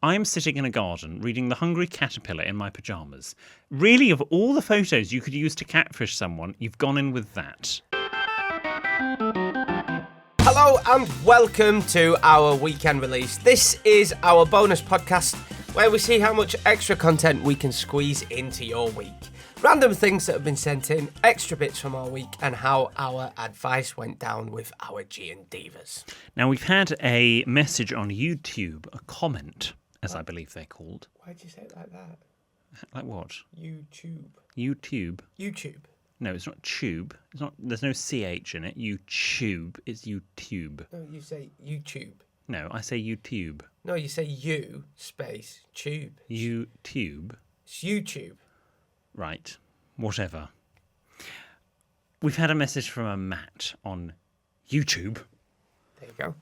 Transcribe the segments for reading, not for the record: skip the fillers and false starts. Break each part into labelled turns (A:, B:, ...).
A: I am sitting in a garden reading The Hungry Caterpillar in my pyjamas. Really, of all the photos you could use to catfish someone, you've gone in with that.
B: Hello and welcome to our weekend release. This is our bonus podcast where we see how much extra content we can squeeze into your week. Random things that have been sent in, extra bits from our week, and how our advice went down with our G&Divas.
A: Now, we've had a message on YouTube, a comment, as I believe they're called.
B: Why'd you say it like that?
A: Like what?
B: YouTube.
A: YouTube. No, it's not tube. It's not. There's no CH in it. YouTube. It's YouTube.
B: No, you say YouTube.
A: No, I say YouTube.
B: No, you say you space tube.
A: YouTube.
B: It's YouTube.
A: Right. Whatever. We've had a message from a Matt on YouTube.
B: There you go.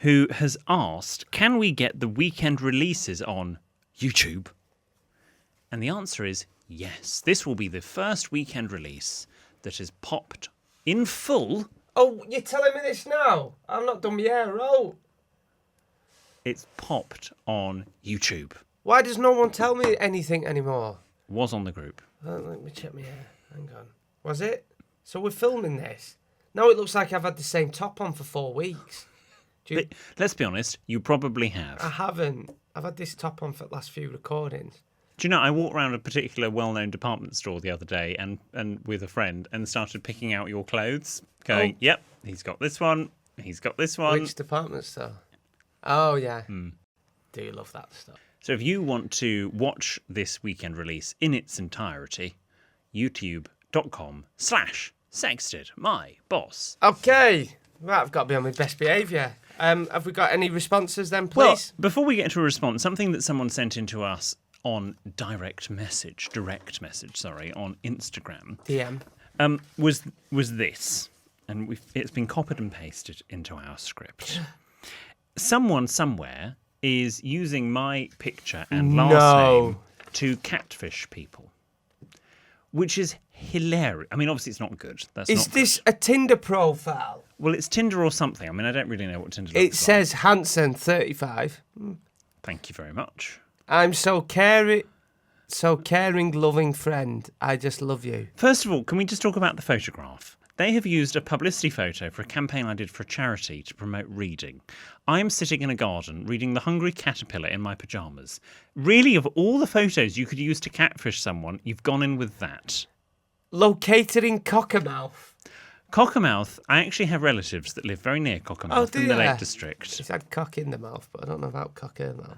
A: Who has asked, can we get the weekend releases on YouTube? And the answer is yes. This will be the first weekend release that is popped in full.
B: Oh, you're telling me this now? I'm not done my hair, oh.
A: It's popped on YouTube.
B: Why does no one tell me anything anymore?
A: Was on the group.
B: Let me check my hair. Hang on. Was it? So we're filming this. Now it looks like I've had the same top on for 4 weeks.
A: But let's be honest, you probably have.
B: I haven't. I've had this top on for the last few recordings.
A: Do you know, I walked around a particular well-known department store the other day and with a friend and started picking out your clothes, going, yep, he's got this one, he's got this one.
B: Which department store? Oh, yeah. Do you love that stuff?
A: So if you want to watch this weekend release in its entirety, youtube.com/Sexted, my boss.
B: Okay. Right, I've got to be on my best behaviour. Have we got any responses then, please?
A: Well, before we get to a response, something that someone sent in to us on direct message, on Instagram.
B: DM.
A: Was this, and it's been copied and pasted into our script. Someone somewhere is using my picture and last name to catfish people, which is hilarious. I mean, obviously it's not good.
B: Is this a Tinder profile?
A: Well, it's Tinder or something. I mean, I don't really know what Tinder looks like.
B: It says Hanson, 35.
A: Thank you very much.
B: I'm so caring, loving friend. I just love you.
A: First of all, can we just talk about the photograph? They have used a publicity photo for a campaign I did for a charity to promote reading. I am sitting in a garden reading The Hungry Caterpillar in my pyjamas. Really, of all the photos you could use to catfish someone, you've gone in with that.
B: Located in Cockermouth.
A: Cockermouth, I actually have relatives that live very near Cockermouth in the Lake District.
B: He's had cock in the mouth, but I don't know about Cockermouth.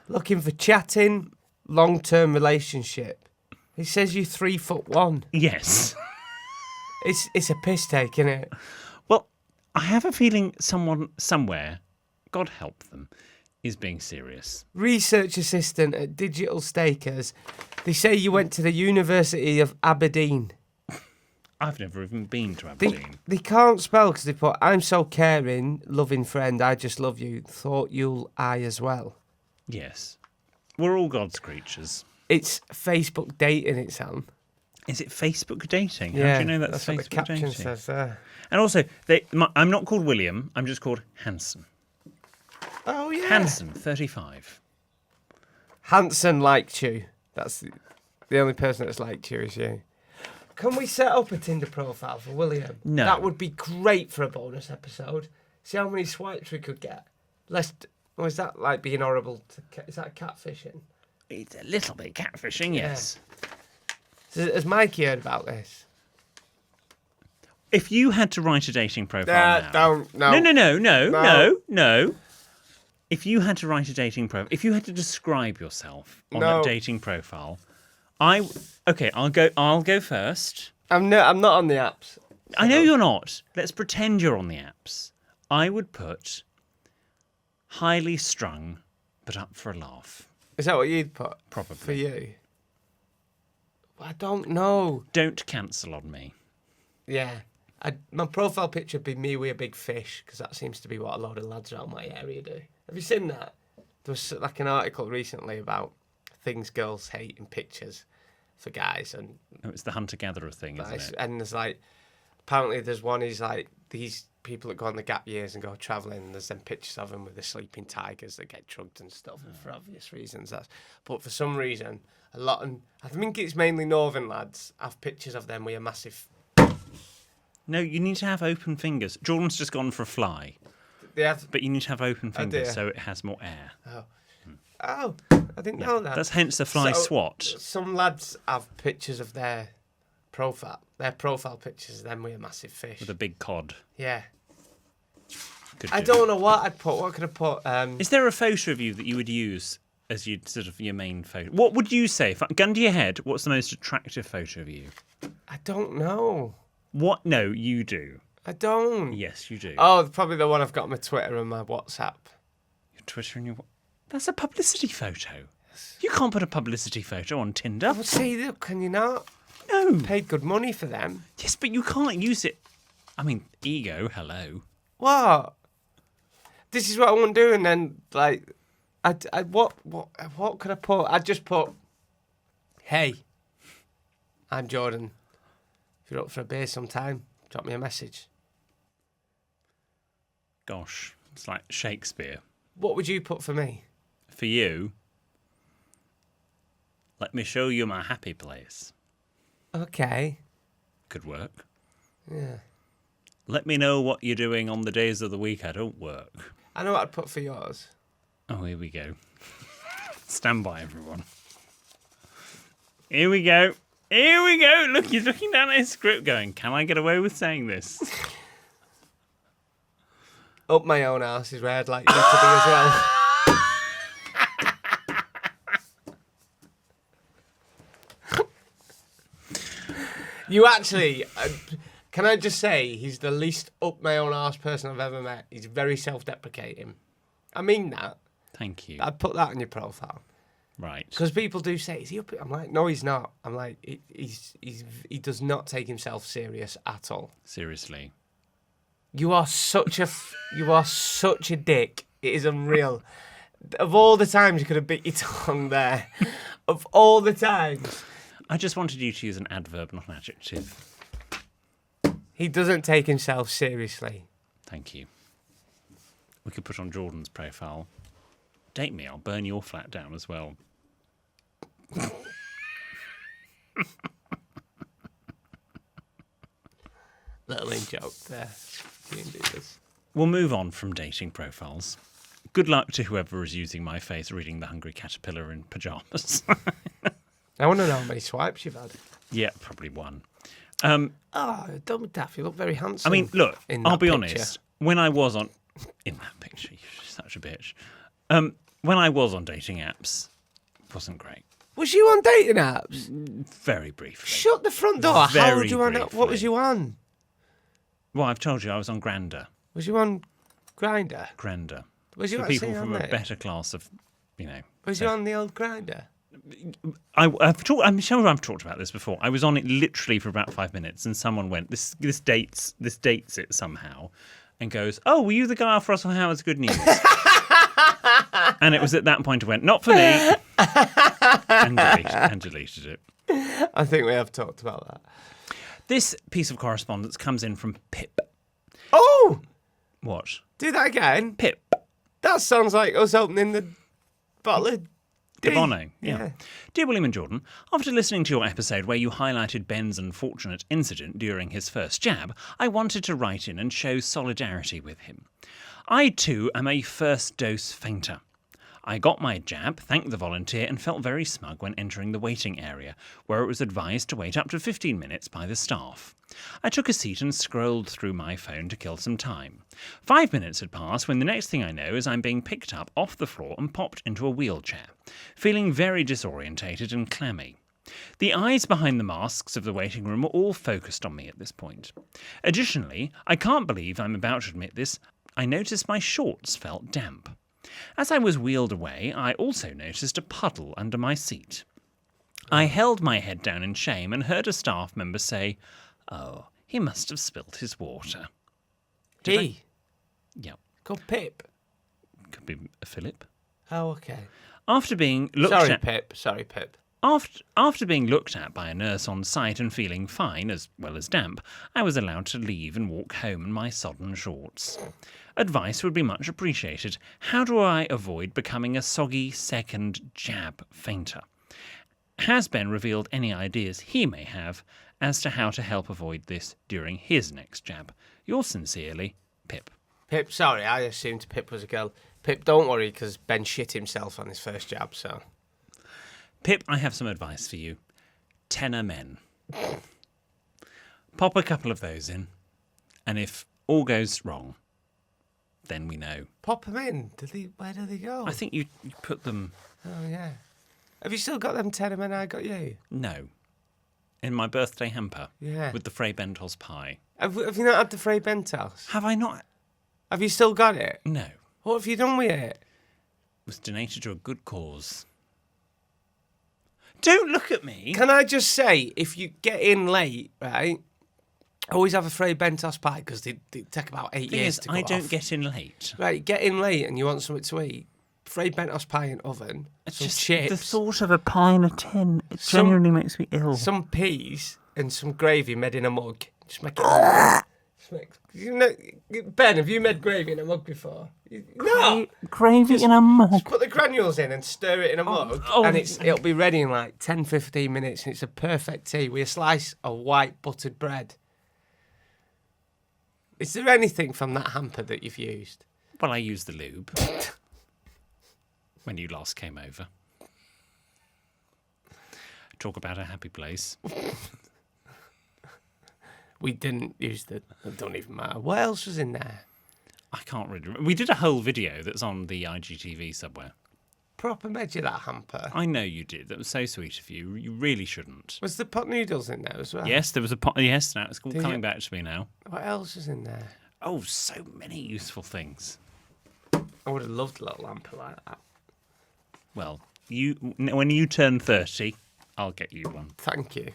B: Looking for chatting, long-term relationship. He says you're 3'1".
A: Yes.
B: It's a piss take, isn't it?
A: Well, I have a feeling someone somewhere, God help them, is being serious.
B: Research assistant at Digital Stakers. They say you went to the University of Aberdeen.
A: I've never even been to Aberdeen.
B: They can't spell because they put, I'm so caring, loving friend, I just love you. Thought you'll I as well.
A: Yes. We're all God's creatures.
B: It's Facebook dating, it sounds.
A: Is it Facebook dating?
B: Yeah,
A: How do you know that's
B: what
A: Facebook
B: the caption
A: dating?
B: says.
A: And also, I'm not called William, I'm just called Hanson.
B: Oh, yeah.
A: Hanson, 35.
B: Hanson liked you. That's the only person that's liked you is you. Can we set up a Tinder profile for William?
A: No.
B: That would be great for a bonus episode. See how many swipes we could get. Or is that like being horrible? Is that catfishing?
A: It's a little bit catfishing, yes.
B: So has Mikey heard about this?
A: If you had to write a dating profile now... No. If you had to write a dating profile, if you had to describe yourself on that dating profile, I'll go first.
B: I'm not on the apps.
A: I know you're not. Let's pretend you're on the apps. I would put highly strung, but up for a laugh.
B: Is that what you'd put?
A: Probably.
B: For you? I don't know.
A: Don't cancel on me.
B: Yeah. My profile picture would be me with a big fish, because that seems to be what a lot of lads around my area do. Have you seen that? There was like an article recently about things girls hate in pictures for guys. And
A: it's the hunter-gatherer thing, isn't it?
B: And there's like, apparently there's one, he's like, people that go on the gap years and go travelling, and there's then pictures of them with the sleeping tigers that get drugged and stuff, and for obvious reasons. But for some reason, I think it's mainly northern lads, have pictures of them with a massive...
A: No, you need to have open fingers. Jordan's just gone for a fly.
B: They have...
A: But you need to have open fingers
B: dear.
A: so it has more air.
B: Oh, I didn't know that.
A: That's hence the fly swat.
B: Some lads have pictures of their profile pictures of them with a massive fish.
A: With a big cod.
B: Yeah.
A: Could
B: I
A: do.
B: don't know what I'd put. What could I put?
A: Is there a photo of you that you would use as your main photo? What would you say? Gun to your head, what's the most attractive photo of you?
B: I don't know.
A: What? No, you do.
B: I don't.
A: Yes, you do.
B: Oh, probably the one I've got on my Twitter and my WhatsApp.
A: Your Twitter and your... That's a publicity photo. You can't put a publicity photo on Tinder.
B: Well, see, look, can you not?
A: No.
B: Paid good money for them.
A: Yes, but you can't use it. I mean, ego, hello.
B: What? This is what I want to do, and then like, what could I put? I'd just put, "Hey, I'm Jordan. If you're up for a beer sometime, drop me a message."
A: Gosh, it's like Shakespeare.
B: What would you put for me?
A: For you, let me show you my happy place.
B: Okay.
A: Could work.
B: Yeah.
A: Let me know what you're doing on the days of the week I don't work.
B: I know what I'd put for yours.
A: Oh, here we go. Stand by, everyone. Here we go. Here we go. Look, he's looking down at his script going, can I get away with saying this?
B: Up my own arse is where I'd like you to be as well. You actually, can I just say, he's the least up my own arse person I've ever met. He's very self-deprecating. I mean that.
A: Thank you.
B: I'd put that on your profile.
A: Right.
B: Because people do say, is he up? I'm like, no, he's not. I'm like, he does not take himself serious at all.
A: Seriously.
B: You are such a dick. It is unreal. Of all the times you could have bit your tongue there, of all the times.
A: I just wanted you to use an adverb, not an adjective.
B: He doesn't take himself seriously.
A: Thank you. We could put on Jordan's profile. Date me, I'll burn your flat down as well.
B: Little in joke there. You can do this.
A: We'll move on from dating profiles. Good luck to whoever is using my face reading The Hungry Caterpillar in pyjamas.
B: I want to know how many swipes you've had.
A: Yeah, probably one.
B: Oh, don't be daft. You look very handsome.
A: I mean, look,
B: in
A: I'll
B: that
A: be
B: picture.
A: honest. When I was on... In that picture, you're such a bitch. When I was on dating apps, it wasn't great.
B: Was you on dating apps?
A: Very briefly.
B: Shut the front door. How
A: Very
B: old you on?
A: briefly.
B: What was you on?
A: Well, I've told you I was on Grindr.
B: Was you on Grindr?
A: Grindr.
B: Was you
A: For
B: actually
A: people from
B: on
A: a
B: it?
A: better class of, you know...
B: Was you on the old Grindr?
A: I'm sure I've talked about this before. I was on it literally for about 5 minutes, and someone went, "This dates it somehow," and goes, "Oh, were you the guy off Russell Howard's Good News?" And it was at that point I went, "Not for me," and deleted it.
B: I think we have talked about that.
A: This piece of correspondence comes in from Pip.
B: Oh,
A: What?
B: do that again.
A: Pip.
B: That sounds like us opening the bottle of
A: De
B: D.
A: Bono, yeah.
B: Yeah.
A: Dear William and Jordan, after listening to your episode where you highlighted Ben's unfortunate incident during his first jab, I wanted to write in and show solidarity with him. I too am a first dose fainter. I got my jab, thanked the volunteer, and felt very smug when entering the waiting area, where it was advised to wait up to 15 minutes by the staff. I took a seat and scrolled through my phone to kill some time. 5 minutes had passed when the next thing I know is I'm being picked up off the floor and popped into a wheelchair, feeling very disorientated and clammy. The eyes behind the masks of the waiting room were all focused on me at this point. Additionally, I can't believe I'm about to admit this, I noticed my shorts felt damp. As I was wheeled away, I also noticed a puddle under my seat. I held my head down in shame and heard a staff member say, "Oh, he must have spilt his water."
B: D.
A: Yep,
B: Called Pip.
A: could be a Philip.
B: Oh, okay.
A: After being looked
B: Sorry,
A: at...
B: Pip. Sorry, Pip.
A: After being looked at by a nurse on site and feeling fine as well as damp, I was allowed to leave and walk home in my sodden shorts. Advice would be much appreciated. How do I avoid becoming a soggy second jab fainter? Has Ben revealed any ideas he may have as to how to help avoid this during his next jab? Yours sincerely, Pip.
B: Pip, sorry, I assumed Pip was a girl. Pip, don't worry, because Ben shit himself on his first jab, so...
A: Pip, I have some advice for you. Tenor men. Pop a couple of those in, and if all goes wrong, then we know.
B: Pop them in? Where do they go?
A: I think you put them...
B: Oh, yeah. Have you still got them tenor men I got you?
A: No. In my birthday hamper.
B: Yeah.
A: With the Frey Bentos pie.
B: Have you not had the Frey Bentos?
A: Have I not?
B: Have you still got it?
A: No.
B: What have you done with it?
A: It was donated to a good cause. Don't look at me.
B: Can I just say, if you get in late, right, always have a Frey Bentos pie, because they take about 8 years to go
A: I don't
B: off.
A: get in late.
B: Right, get in late and you want something to eat. Frey Bentos pie in oven, some chips,
A: the thought of a pie in a tin, it genuinely makes me ill.
B: some peas, and some gravy made in a mug. Just make it... Ben, have you made gravy in a mug before? No!
A: Gravy in a mug.
B: Just put the granules in and stir it in a mug, and it'll be ready in like 10, 15 minutes, and it's a perfect tea with a slice of white buttered bread. Is there anything from that hamper that you've used?
A: Well, I used the lube when you last came over. Talk about a happy place.
B: We didn't use it don't even matter. What else was in there?
A: I can't really remember. We did a whole video that's on the IGTV somewhere.
B: Proper made you that hamper.
A: I know you did. That was so sweet of you. You really shouldn't.
B: Was the pot noodles in there as well?
A: Yes, there was a pot. Yes, now it's all coming back to me now.
B: What else is in there?
A: Oh, so many useful things.
B: I would have loved a little hamper like that.
A: Well, when you turn 30, I'll get you one.
B: Thank you.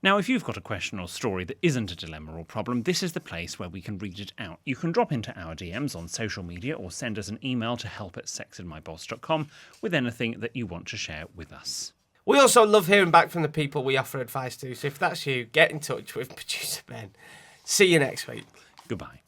A: Now, if you've got a question or story that isn't a dilemma or problem, this is the place where we can read it out. You can drop into our DMs on social media or send us an email to help@sexedmyboss.com with anything that you want to share with us.
B: We also love hearing back from the people we offer advice to, so if that's you, get in touch with Producer Ben. See you next week.
A: Goodbye.